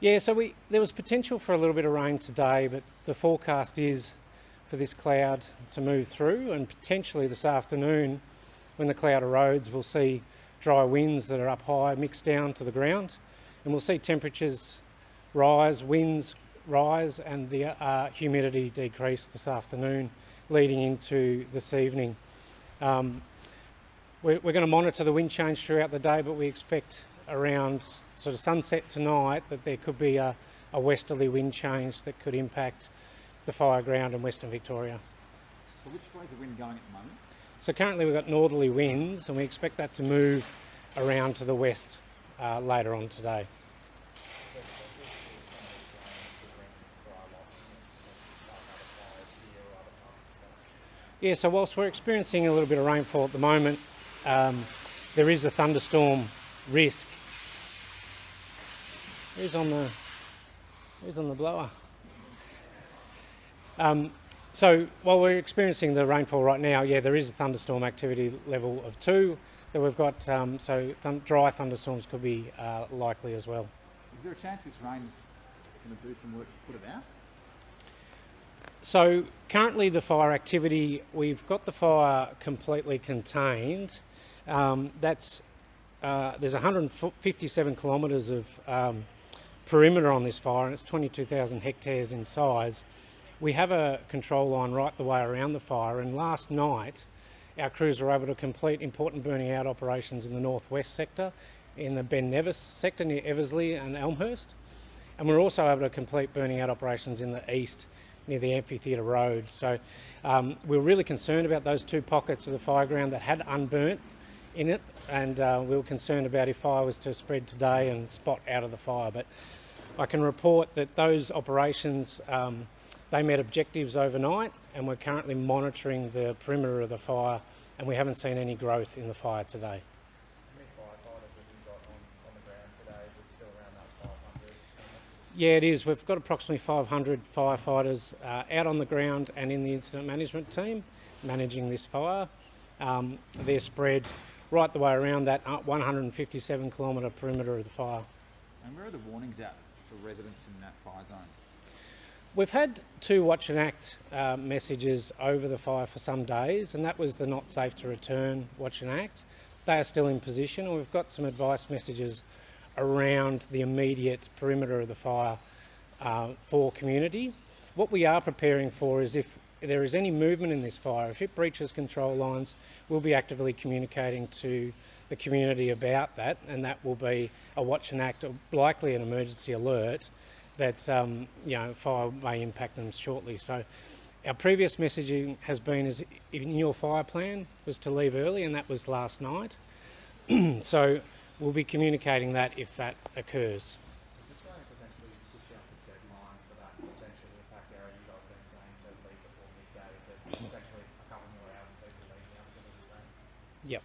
Yeah, so there was potential for a little bit of rain today, but the forecast is for this cloud to move through, and potentially this afternoon, when the cloud erodes, we'll see dry winds that are up high mixed down to the ground, and we'll see temperatures rise, winds rise, and the humidity decrease this afternoon, leading into this evening. We're going to monitor the wind change throughout the day, but we expect around sort of sunset tonight that there could be a westerly wind change that could impact the fire ground in Western Victoria. So which way is the wind going at the moment? So currently we've got northerly winds, and we expect that to move around to the west later on today. Yeah, so whilst we're experiencing a little bit of rainfall at the moment, there is a thunderstorm risk. Who's on the blower? So while we're experiencing the rainfall right now, yeah, there is a thunderstorm activity level of 2 that we've got, so dry thunderstorms could be likely as well. Is there a chance this rain's going to do some work to put it out? So currently the fire activity, we've got the fire completely contained. There's 157 kilometres of perimeter on this fire, and it's 22,000 hectares in size. We have a control line right the way around the fire, and last night our crews were able to complete important burning out operations in the northwest sector, in the Ben Nevis sector near Eversley and Elmhurst, and we're also able to complete burning out operations in the east near the Amphitheatre Road. So we were really concerned about those 2 pockets of the fire ground that had unburnt in it, and we were concerned about if fire was to spread today and spot out of the fire. But I can report that those operations, they met objectives overnight, and we're currently monitoring the perimeter of the fire, and we haven't seen any growth in the fire today. How many firefighters have you got on the ground today? Is it still around that 500? Yeah, it is. We've got approximately 500 firefighters out on the ground and in the incident management team managing this fire. They're spread right the way around that 157 kilometre perimeter of the fire. And where are the warnings out for residents in that fire zone? We've had 2 watch and act messages over the fire for some days, and that was the not safe to return watch and act. They are still in position, and we've got some advice messages around the immediate perimeter of the fire for community. What we are preparing for is if there is any movement in this fire, if it breaches control lines, we'll be actively communicating to the community about that, and that will be a watch and act, or likely an emergency alert that fire may impact them shortly. So our previous messaging has been, is in your fire plan was to leave early, and that was last night. So we'll be communicating that if that occurs. Is this going to potentially push out the deadline for that potential impact area you guys have been saying to leave before midday? Is it potentially a couple more hours of people leaving out because of this rain? Yep.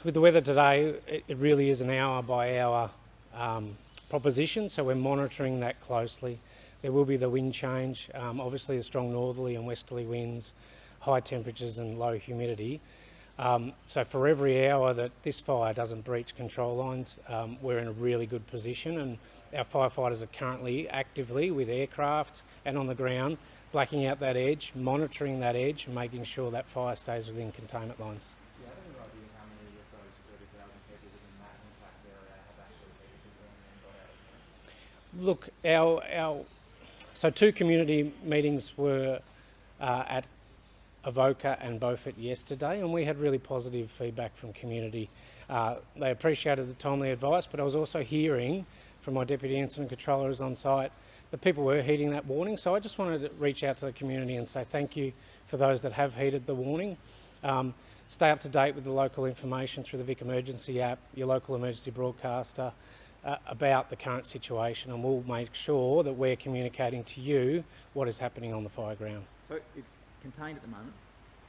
With the weather today, it really is an hour by hour proposition, so we're monitoring that closely. There will be the wind change, obviously the strong northerly and westerly winds, high temperatures and low humidity. So for every hour that this fire doesn't breach control lines, we're in a really good position, and our firefighters are currently actively with aircraft and on the ground blacking out that edge, monitoring that edge and making sure that fire stays within containment lines. Do you have any idea how many of those 30,000 people within that impact area have actually needed to burn and got out of there? Look, so 2 community meetings were at Avoca and Beaufort yesterday, and we had really positive feedback from community. They appreciated the timely advice, but I was also hearing from my Deputy Incident Controller who's on site that people were heeding that warning. So I just wanted to reach out to the community and say thank you for those that have heeded the warning. Stay up to date with the local information through the Vic Emergency app, your local emergency broadcaster, about the current situation, and we'll make sure that we're communicating to you what is happening on the fire ground. So it's contained at the moment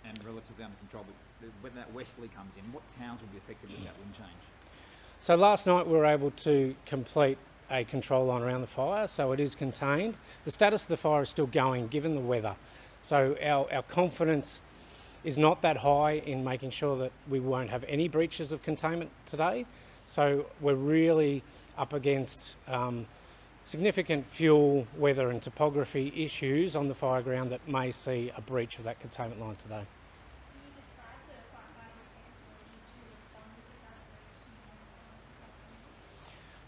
and relatively under control, but when that westerly comes in, what towns will be affected with that wind change? So last night we were able to complete a control line around the fire, so it is contained. The status of the fire is still going given the weather. So our confidence is not that high in making sure that we won't have any breaches of containment today. So we're really up against significant fuel, weather and topography issues on the fire ground that may see a breach of that containment line today. Can you describe the firefighters' capability to respond if it does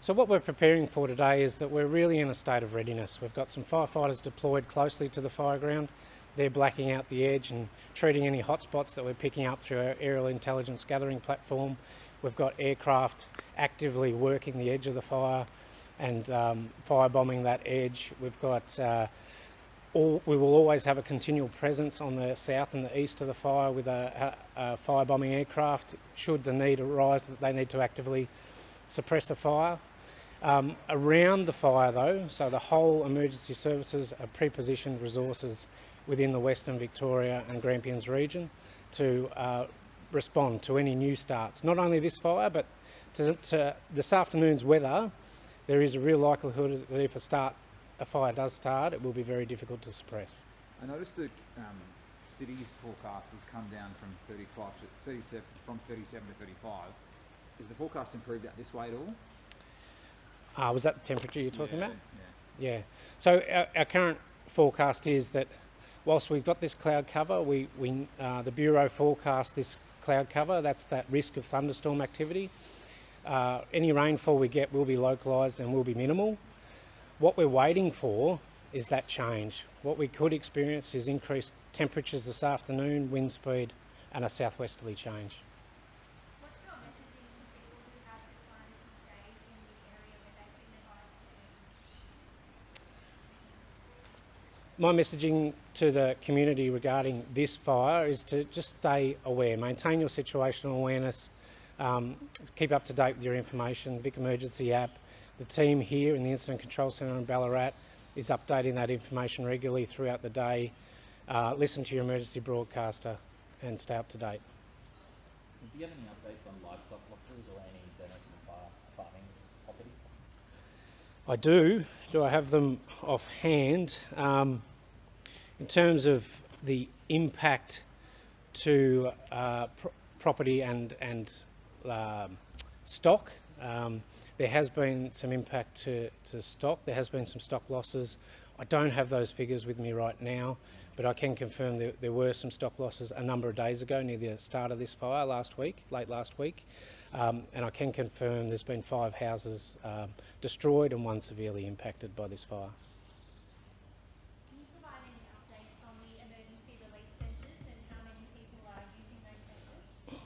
breach So what we're preparing for today is that we're really in a state of readiness. We've got some firefighters deployed closely to the fire ground. They're blacking out the edge and treating any hotspots that we're picking up through our aerial intelligence gathering platform. We've got aircraft actively working the edge of the fire and firebombing that edge. We've got we will always have a continual presence on the south and the east of the fire with a firebombing aircraft should the need arise that they need to actively suppress the fire. Around the fire though, so the whole emergency services are pre-positioned resources within the Western Victoria and Grampians region to respond to any new starts. Not only this fire, but to this afternoon's weather, there is a real likelihood that if a fire does start, it will be very difficult to suppress. I noticed the city's forecast has come down from 37 to 35. Is the forecast improved out this way at all? Was that the temperature you're talking about? Yeah. Yeah. So our current forecast is that whilst we've got this cloud cover, the Bureau forecast this cloud cover, that's that risk of thunderstorm activity. Any rainfall we get will be localised and will be minimal. What we're waiting for is that change. What we could experience is increased temperatures this afternoon, wind speed and a southwesterly change. What's your messaging to people who have decided to stay in the area where they've been advised to be? My messaging to the community regarding this fire is to just stay aware, maintain your situational awareness, keep up to date with your information, Vic Emergency app. The team here in the Incident Control Centre in Ballarat is updating that information regularly throughout the day. Listen to your emergency broadcaster and stay up to date. Do you have any updates on livestock losses or any damage to the farming property? I do. Do I have them offhand? In terms of the impact to property and stock, there has been some impact to stock. There has been some stock losses. I don't have those figures with me right now, but I can confirm there were some stock losses a number of days ago near the start of this fire late last week. And I can confirm there's been 5 houses destroyed and 1 severely impacted by this fire. Can you provide any updates on the emergency relief centres and how many people are using those centres?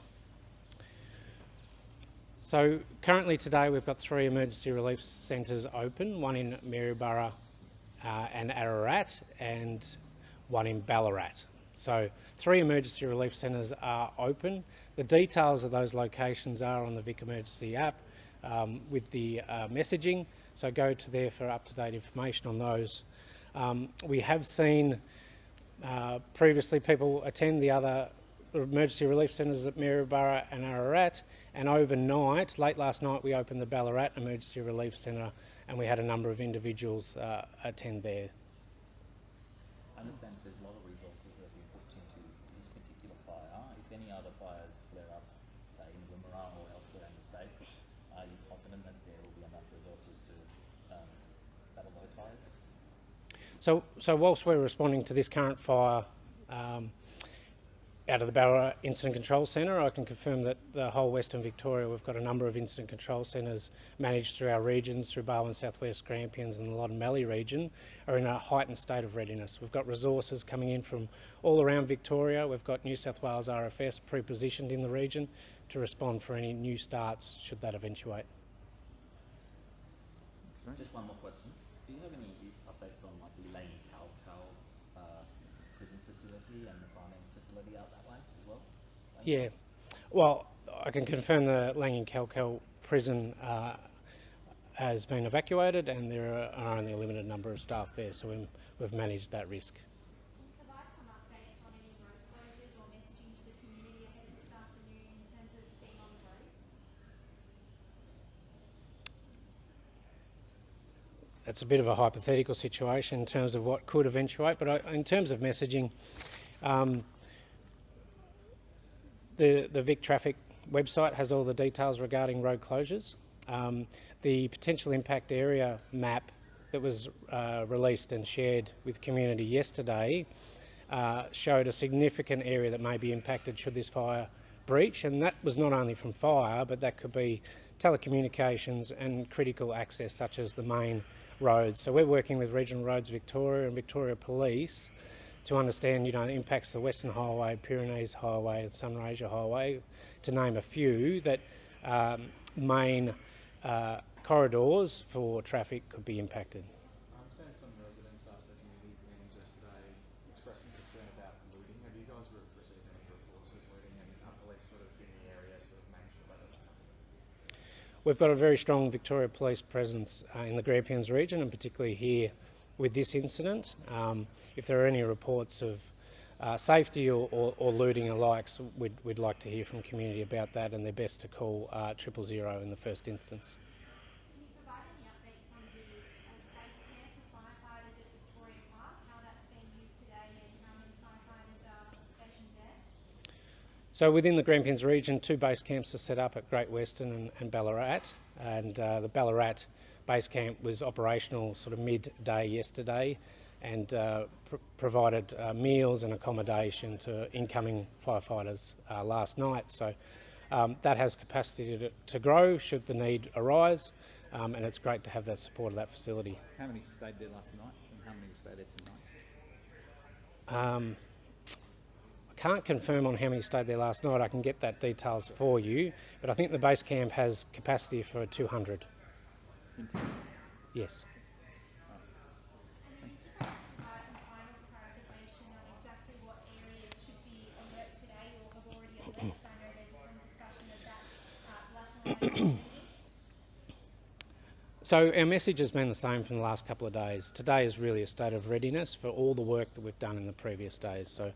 So currently today we've got 3 emergency relief centres open, one in Maryborough and Ararat and one in Ballarat. So 3 emergency relief centres are open. The details of those locations are on the Vic Emergency app with the messaging, so go to there for up-to-date information on those. We have seen previously people attend the other emergency relief centres at Maryborough and Ararat, and overnight, late last night, we opened the Ballarat Emergency Relief Centre and we had a number of individuals attend there. I understand there's a lot of resources that have been put into this particular fire. If any other fires flare up, say in Wimmera or elsewhere in the state, are you confident that there will be enough resources to battle those fires? So whilst we're responding to this current fire out of the Ballarat Incident Control Centre, I can confirm that the whole Western Victoria, we've got a number of incident control centres managed through our regions, through Barwon, South West, Grampians and the Loddon Mallee region, are in a heightened state of readiness. We've got resources coming in from all around Victoria. We've got New South Wales RFS pre-positioned in the region to respond for any new starts should that eventuate. Just one more question. Do you have any updates on like the Laney prison facility and the farming facility out that way as well? Yeah, well, I can confirm the Laney Kalkal prison has been evacuated and there are only a limited number of staff there, so we've managed that risk. Can you provide some updates on any road closures or messaging to the community ahead of this afternoon in terms of being on the roads? It's a bit of a hypothetical situation in terms of what could eventuate, but in terms of messaging, the Vic Traffic website has all the details regarding road closures. The potential impact area map that was released and shared with community yesterday showed a significant area that may be impacted should this fire breach, and that was not only from fire, but that could be telecommunications and critical access such as the main roads. So we're working with Regional Roads Victoria and Victoria Police to understand, the impacts of the Western Highway, Pyrenees Highway and Sunraysia Highway, to name a few, that main corridors for traffic could be impacted. I understand some residents after the community meetings yesterday expressing concern about looting. Have you guys received any reports of looting, and are police sort of in the area sort of making sure that doesn't happen? We've got a very strong Victoria Police presence in the Grampians region, and particularly here with this incident. If there are any reports of safety or looting alike, so we'd like to hear from community about that, and they're best to call 000 in the first instance. Can you provide any updates on the base camp for firefighters at Victoria Park, how that's being used today and how many firefighters are stationed there? So within the Grampians region, 2 base camps are set up at Great Western and Ballarat, and the Ballarat base camp was operational sort of midday yesterday, and provided meals and accommodation to incoming firefighters last night. So that has capacity to grow should the need arise, and it's great to have that support of that facility. How many stayed there last night, and how many will stay there tonight? I can't confirm on how many stayed there last night. I can get that details for you, but I think the base camp has capacity for 200. Intense. Yes. And then just like to provide some final clarification on exactly what areas should be alert today or have already alerted. I know there was some discussion of that black line. So our message has been the same from the last couple of days. Today is really a state of readiness for all the work that we've done in the previous days. So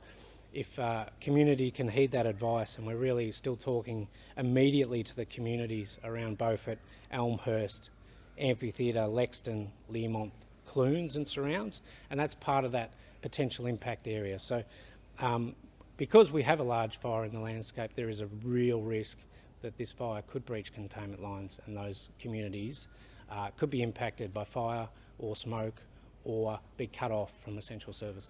if community can heed that advice, and we're really still talking immediately to the communities around Beaufort, Elmhurst, Amphitheatre, Lexton, Learmonth, Clunes and surrounds, and that's part of that potential impact area. So because we have a large fire in the landscape, there is a real risk that this fire could breach containment lines, and those communities could be impacted by fire or smoke or be cut off from essential services.